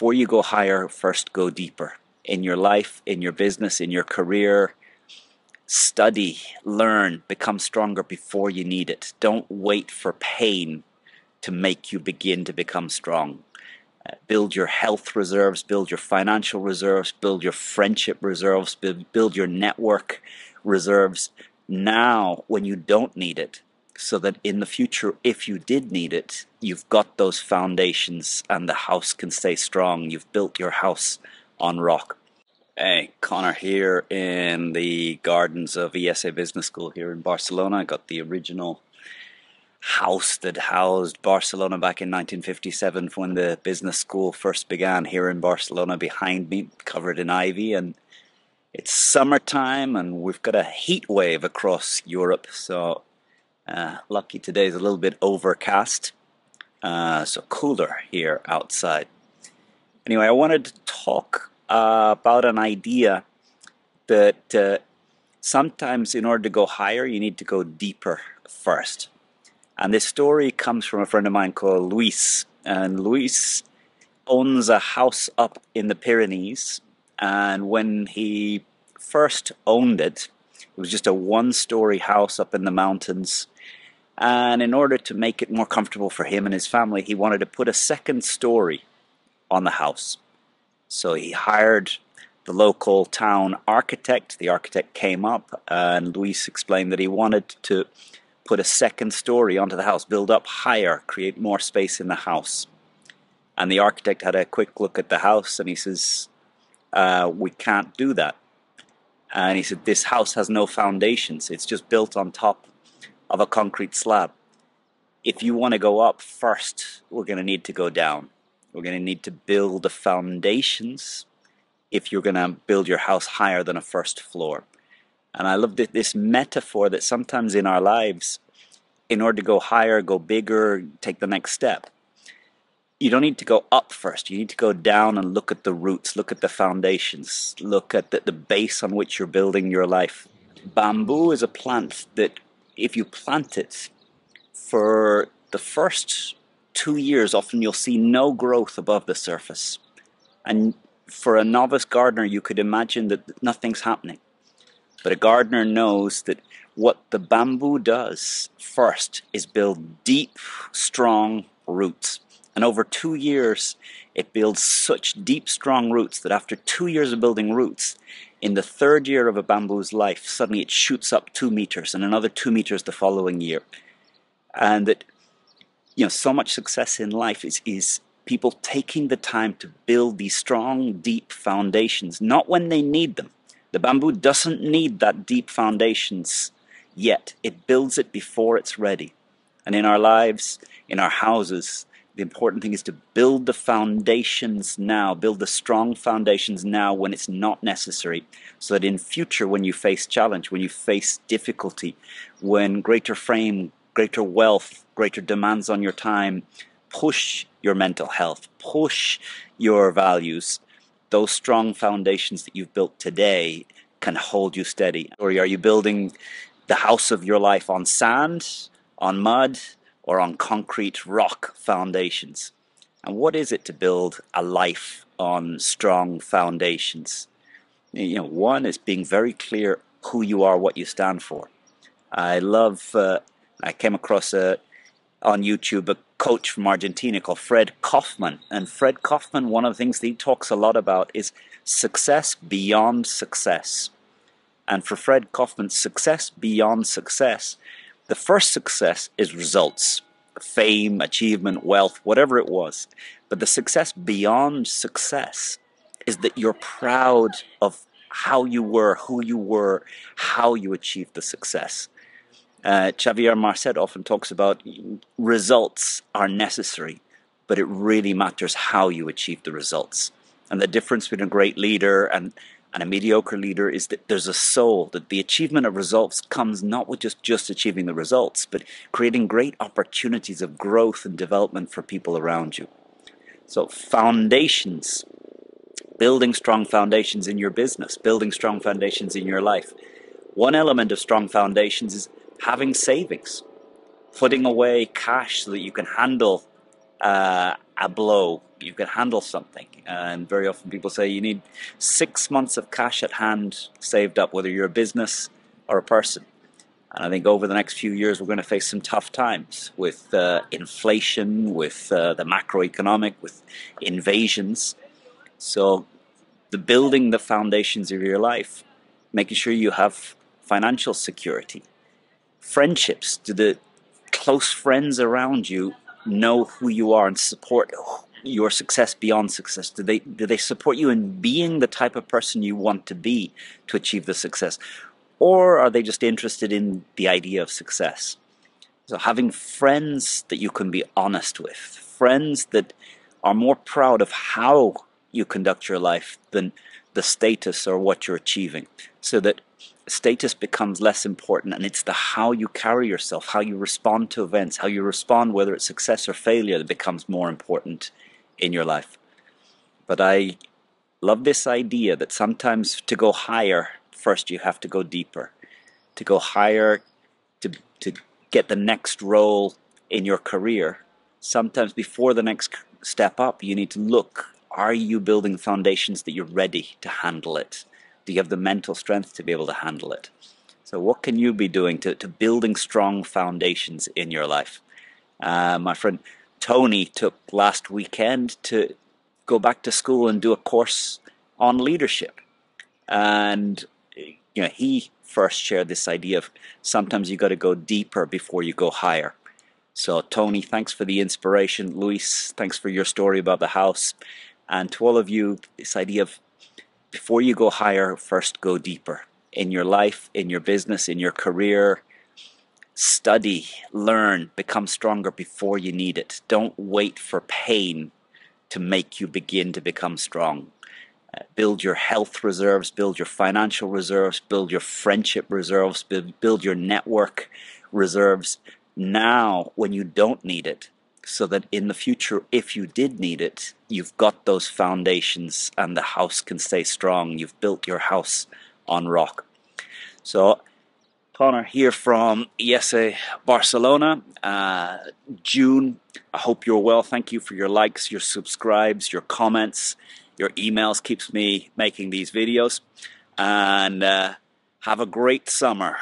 before you go higher, first go deeper. In your life, in your business, in your career, study, learn, become stronger before you need it. Don't wait for pain to make you begin to become strong. Build your health reserves, build your financial reserves, build your friendship reserves, build your network reserves now when you don't need it, so that in the future, if you did need it, you've got those foundations and the house can stay strong. You've built your house on rock. Hey, Conor here in the gardens of IESE Business School here in Barcelona. I got the original house that housed Barcelona back in 1957 when the business school first began here in Barcelona behind me, covered in ivy. And it's summertime and we've got a heat wave across Europe. So lucky today's a little bit overcast, so cooler here outside. Anyway, I wanted to talk about an idea that sometimes in order to go higher, you need to go deeper first. And this story comes from a friend of mine called Luis. And Luis owns a house up in the Pyrenees. And when he first owned it, it was just a one-story house up in the mountains. And in order to make it more comfortable for him and his family, he wanted to put a second story on the house. So he hired the local town architect. The architect came up and Luis explained that he wanted to put a second story onto the house, build up higher, create more space in the house. And the architect had a quick look at the house and he says, we can't do that. And he said, this house has no foundations. It's just built on top of a concrete slab. If you want to go up first, we're going to need to go down. We're going to need to build the foundations if you're going to build your house higher than a first floor. And I love this metaphor that sometimes in our lives, in order to go higher, go bigger, take the next step, you don't need to go up first. You need to go down and look at the roots, look at the foundations, look at the base on which you're building your life. Bamboo is a plant that if you plant it for the first 2 years, often you'll see no growth above the surface. And for a novice gardener, you could imagine that nothing's happening. But a gardener knows that what the bamboo does first is build deep, strong roots. And over 2 years, it builds such deep, strong roots that after 2 years of building roots, in the third year of a bamboo's life, suddenly it shoots up 2 meters and another 2 meters the following year. And that, so much success in life is people taking the time to build these strong, deep foundations, not when they need them. The bamboo doesn't need that deep foundations yet. It builds it before it's ready. And in our lives, in our houses, the important thing is to build the foundations now, build the strong foundations now when it's not necessary, so that in future when you face challenge, when you face difficulty, when greater fame, greater wealth, greater demands on your time, push your mental health, push your values, those strong foundations that you've built today can hold you steady. Or are you building the house of your life on sand, on mud, or on concrete rock foundations? And what is it to build a life on strong foundations? One is being very clear who you are, what you stand for. I came across on YouTube a coach from Argentina called Fred Kaufman. And Fred Kaufman, one of the things that he talks a lot about is success beyond success. And for Fred Kaufman, success beyond success, the first success is results, fame, achievement, wealth, whatever it was. But the success beyond success is that you're proud of how you were, who you were, how you achieved the success. Xavier Marcet often talks about results are necessary, but it really matters how you achieve the results. And the difference between a great leader and a mediocre leader is that there's a soul, that the achievement of results comes not with just achieving the results, but creating great opportunities of growth and development for people around you. So foundations, building strong foundations in your business, building strong foundations in your life. One element of strong foundations is having savings, putting away cash so that you can handle a blow you can handle something. And very often people say you need 6 months of cash at hand saved up, whether you're a business or a person. And I think over the next few years we're going to face some tough times with inflation, with the macroeconomic, with invasions. So the building the foundations of your life, making sure you have financial security, friendships, do the close friends around you know who you are and support your success beyond success? Do they support you in being the type of person you want to be to achieve the success? Or are they just interested in the idea of success? So having friends that you can be honest with, friends that are more proud of how you conduct your life than the status or what you're achieving, so that status becomes less important and it's the how you carry yourself, how you respond to events, how you respond, whether it's success or failure, that becomes more important in your life. But I love this idea that sometimes to go higher, first you have to go deeper. To go higher, to get the next role in your career, sometimes before the next step up, you need to look, are you building foundations that you're ready to handle it? Do you have the mental strength to be able to handle it? So what can you be doing to building strong foundations in your life? My friend Tony took last weekend to go back to school and do a course on leadership. And he first shared this idea of sometimes you got to go deeper before you go higher. So Tony, thanks for the inspiration. Luis, thanks for your story about the house. And to all of you, this idea of before you go higher, first go deeper. In your life, in your business, in your career, study, learn, become stronger before you need it. Don't wait for pain to make you begin to become strong. Build your health reserves, build your financial reserves, build your friendship reserves, build your network reserves now when you don't need it, so that in the future, if you did need it, you've got those foundations and the house can stay strong. You've built your house on rock. So Conor here from IESE Barcelona, June. I hope you're well. Thank you for your likes, your subscribes, your comments, your emails. Keeps me making these videos. And have a great summer.